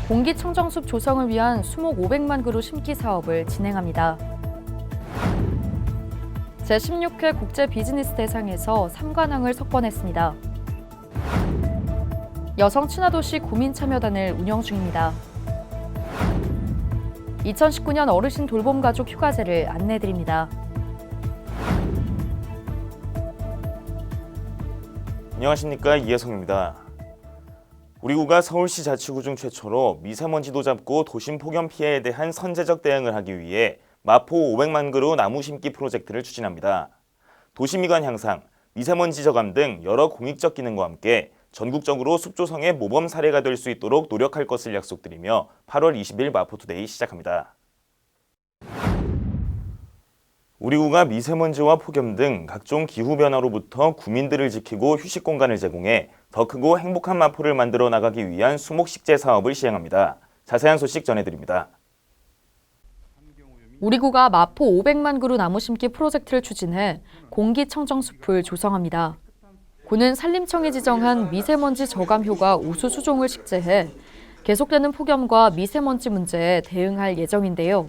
공기청정숲 조성을 위한 수목 500만 그루 심기 사업을 진행합니다. 제16회 국제 비즈니스 대상에서 3관왕을 석권했습니다. 여성 친화도시 구민참여단을 운영 중입니다. 2019년 어르신 돌봄 가족 휴가제를 안내해드립니다. 안녕하십니까, 이혜성입니다. 우리 구가 서울시 자치구 중 최초로 미세먼지도 잡고 도심 폭염 피해에 대한 선제적 대응을 하기 위해 마포 500만 그루 나무 심기 프로젝트를 추진합니다. 도시미관 향상, 미세먼지 저감 등 여러 공익적 기능과 함께 전국적으로 숲 조성의 모범 사례가 될 수 있도록 노력할 것을 약속드리며 8월 20일 마포투데이 시작합니다. 우리 구가 미세먼지와 폭염 등 각종 기후변화로부터 구민들을 지키고 휴식 공간을 제공해 더 크고 행복한 마포를 만들어 나가기 위한 수목식재 사업을 시행합니다. 자세한 소식 전해드립니다. 우리 구가 마포 500만 그루 나무 심기 프로젝트를 추진해 공기청정숲을 조성합니다. 구는 산림청이 지정한 미세먼지 저감 효과 우수 수종을 식재해 계속되는 폭염과 미세먼지 문제에 대응할 예정인데요.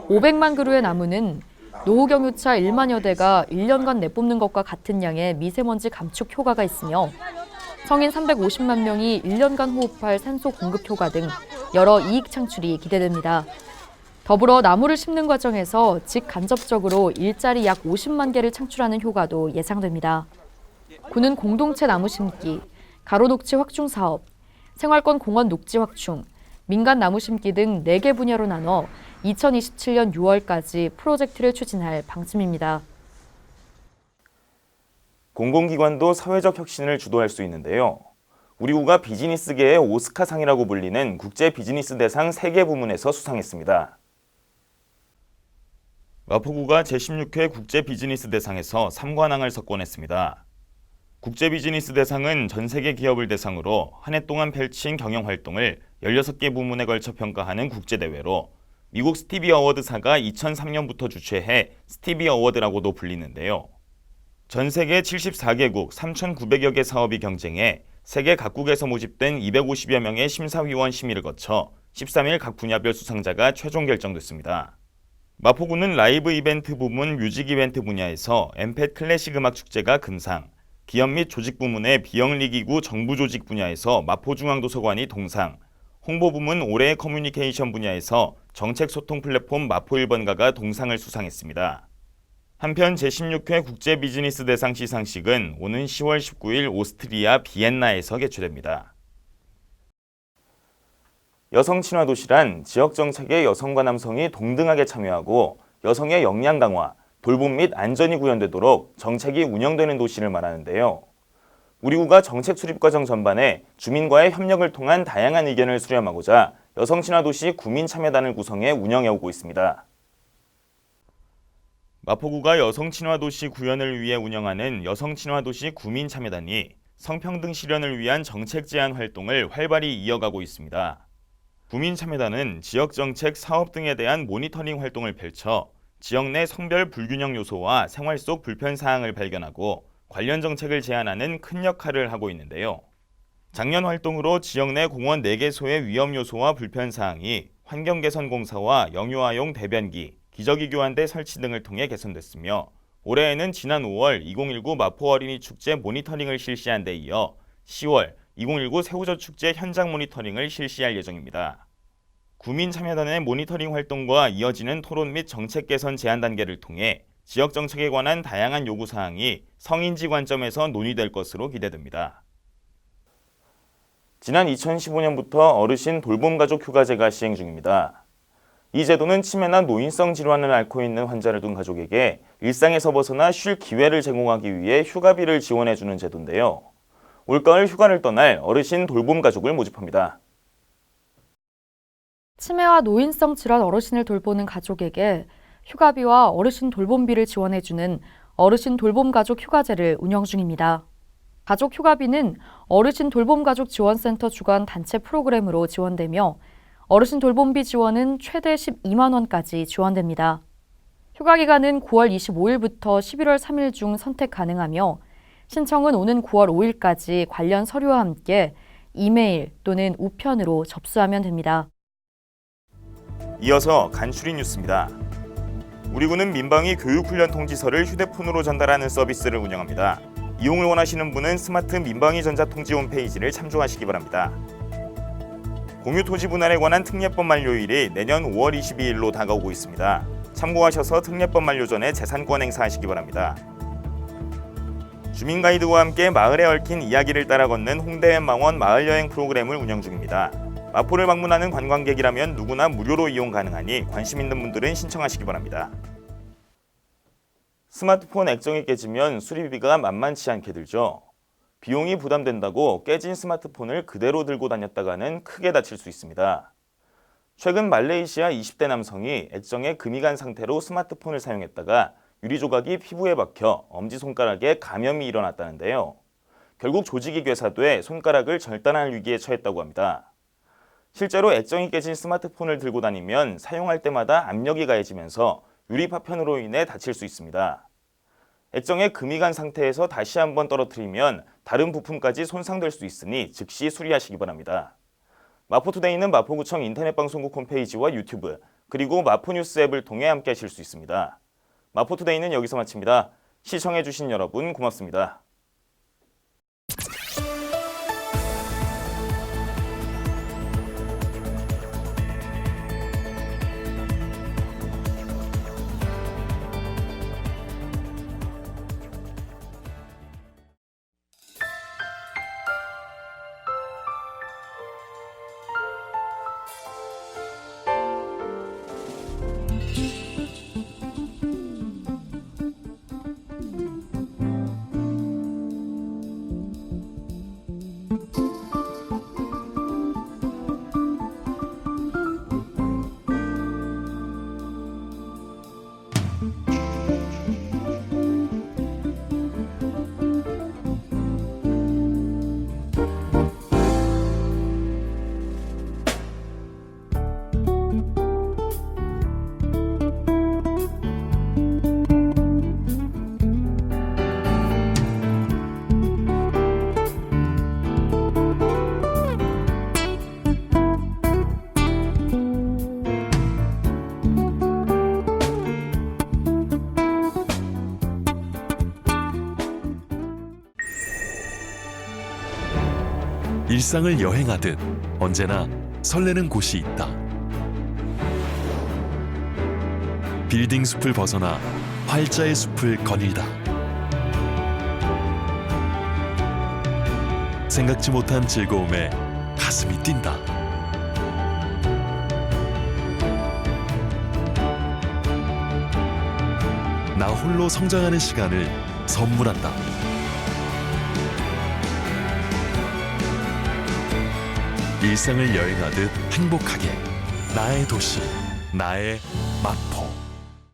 500만 그루의 나무는 노후경유차 1만여 대가 1년간 내뿜는 것과 같은 양의 미세먼지 감축 효과가 있으며 성인 350만 명이 1년간 호흡할 산소 공급 효과 등 여러 이익 창출이 기대됩니다. 더불어 나무를 심는 과정에서 직간접적으로 일자리 약 50만 개를 창출하는 효과도 예상됩니다. 구는 공동체 나무 심기, 가로 녹지 확충 사업, 생활권 공원 녹지 확충, 민간 나무 심기 등 4개 분야로 나눠 2027년 6월까지 프로젝트를 추진할 방침입니다. 공공기관도 사회적 혁신을 주도할 수 있는데요. 우리 구가 비즈니스계의 오스카상이라고 불리는 국제 비즈니스 대상 3개 부문에서 수상했습니다. 마포구가 제16회 국제 비즈니스 대상에서 3관왕을 석권했습니다. 국제 비즈니스 대상은 전 세계 기업을 대상으로 한 해 동안 펼친 경영 활동을 16개 부문에 걸쳐 평가하는 국제대회로 미국 스티비 어워드사가 2003년부터 주최해 스티비 어워드라고도 불리는데요. 전 세계 74개국 3,900여 개 사업이 경쟁해 세계 각국에서 모집된 250여 명의 심사위원 심의를 거쳐 13일 각 분야별 수상자가 최종 결정됐습니다. 마포구는 라이브 이벤트 부문 뮤직 이벤트 분야에서 엠펫 클래식 음악 축제가 금상, 기업 및 조직 부문의 비영리기구 정부 조직 분야에서 마포중앙도서관이 동상, 홍보 부문 올해의 커뮤니케이션 분야에서 정책 소통 플랫폼 마포 1번가가 동상을 수상했습니다. 한편 제16회 국제 비즈니스 대상 시상식은 오는 10월 19일 오스트리아 비엔나에서 개최됩니다. 여성 친화 도시란 지역 정책에 여성과 남성이 동등하게 참여하고 여성의 역량 강화, 돌봄 및 안전이 구현되도록 정책이 운영되는 도시를 말하는데요. 우리 구가 정책 수립 과정 전반에 주민과의 협력을 통한 다양한 의견을 수렴하고자 여성 친화 도시 구민 참여단을 구성해 운영해 오고 있습니다. 마포구가 여성 친화 도시 구현을 위해 운영하는 여성 친화 도시 구민 참여단이 성평등 실현을 위한 정책 제안 활동을 활발히 이어가고 있습니다. 구민 참여단은 지역 정책, 사업 등에 대한 모니터링 활동을 펼쳐 지역 내 성별 불균형 요소와 생활 속 불편 사항을 발견하고 관련 정책을 제안하는 큰 역할을 하고 있는데요. 작년 활동으로 지역 내 공원 4개소의 위험 요소와 불편 사항이 환경개선공사와 영유아용 대변기, 기저귀 교환대 설치 등을 통해 개선됐으며 올해에는 지난 5월 2019 마포 어린이 축제 모니터링을 실시한 데 이어 10월 2019 새우젓 축제 현장 모니터링을 실시할 예정입니다. 구민 참여단의 모니터링 활동과 이어지는 토론 및 정책 개선 제안 단계를 통해 지역 정책에 관한 다양한 요구사항이 성인지 관점에서 논의될 것으로 기대됩니다. 지난 2015년부터 어르신 돌봄 가족 휴가제가 시행 중입니다. 이 제도는 치매나 노인성 질환을 앓고 있는 환자를 둔 가족에게 일상에서 벗어나 쉴 기회를 제공하기 위해 휴가비를 지원해주는 제도인데요. 올가을 휴가를 떠날 어르신 돌봄 가족을 모집합니다. 치매와 노인성 질환 어르신을 돌보는 가족에게 휴가비와 어르신 돌봄비를 지원해주는 어르신 돌봄 가족 휴가제를 운영 중입니다. 가족 휴가비는 어르신 돌봄 가족 지원센터 주관 단체 프로그램으로 지원되며 어르신 돌봄비 지원은 최대 12만 원까지 지원됩니다. 휴가 기간은 9월 25일부터 11월 3일 중 선택 가능하며 신청은 오는 9월 5일까지 관련 서류와 함께 이메일 또는 우편으로 접수하면 됩니다. 이어서 간추린 뉴스입니다. 우리 군은 민방위 교육훈련 통지서를 휴대폰으로 전달하는 서비스를 운영합니다. 이용을 원하시는 분은 스마트 민방위 전자통지 홈페이지를 참조하시기 바랍니다. 공유토지 분할에 관한 특례법 만료일이 내년 5월 22일로 다가오고 있습니다. 참고하셔서 특례법 만료 전에 재산권 행사하시기 바랍니다. 주민 가이드와 함께 마을에 얽힌 이야기를 따라 걷는 홍대웬망원 마을여행 프로그램을 운영 중입니다. 마포를 방문하는 관광객이라면 누구나 무료로 이용 가능하니 관심 있는 분들은 신청하시기 바랍니다. 스마트폰 액정이 깨지면 수리비가 만만치 않게 들죠. 비용이 부담된다고 깨진 스마트폰을 그대로 들고 다녔다가는 크게 다칠 수 있습니다. 최근 말레이시아 20대 남성이 액정에 금이 간 상태로 스마트폰을 사용했다가 유리 조각이 피부에 박혀 엄지손가락에 감염이 일어났다는데요. 결국 조직이 괴사돼 손가락을 절단할 위기에 처했다고 합니다. 실제로 액정이 깨진 스마트폰을 들고 다니면 사용할 때마다 압력이 가해지면서 유리 파편으로 인해 다칠 수 있습니다. 액정에 금이 간 상태에서 다시 한번 떨어뜨리면 다른 부품까지 손상될 수 있으니 즉시 수리하시기 바랍니다. 마포투데이는 마포구청 인터넷방송국 홈페이지와 유튜브 그리고 마포뉴스 앱을 통해 함께 하실 수 있습니다. 마포투데이는 여기서 마칩니다. 시청해주신 여러분 고맙습니다. 일상을 여행하듯 언제나 설레는 곳이 있다. 빌딩 숲을 벗어나 활자의 숲을 거닐다. 생각지 못한 즐거움에 가슴이 뛴다. 나 홀로 성장하는 시간을 선물한다. 일상을 여행하듯 행복하게 나의 도시, 나의 마포.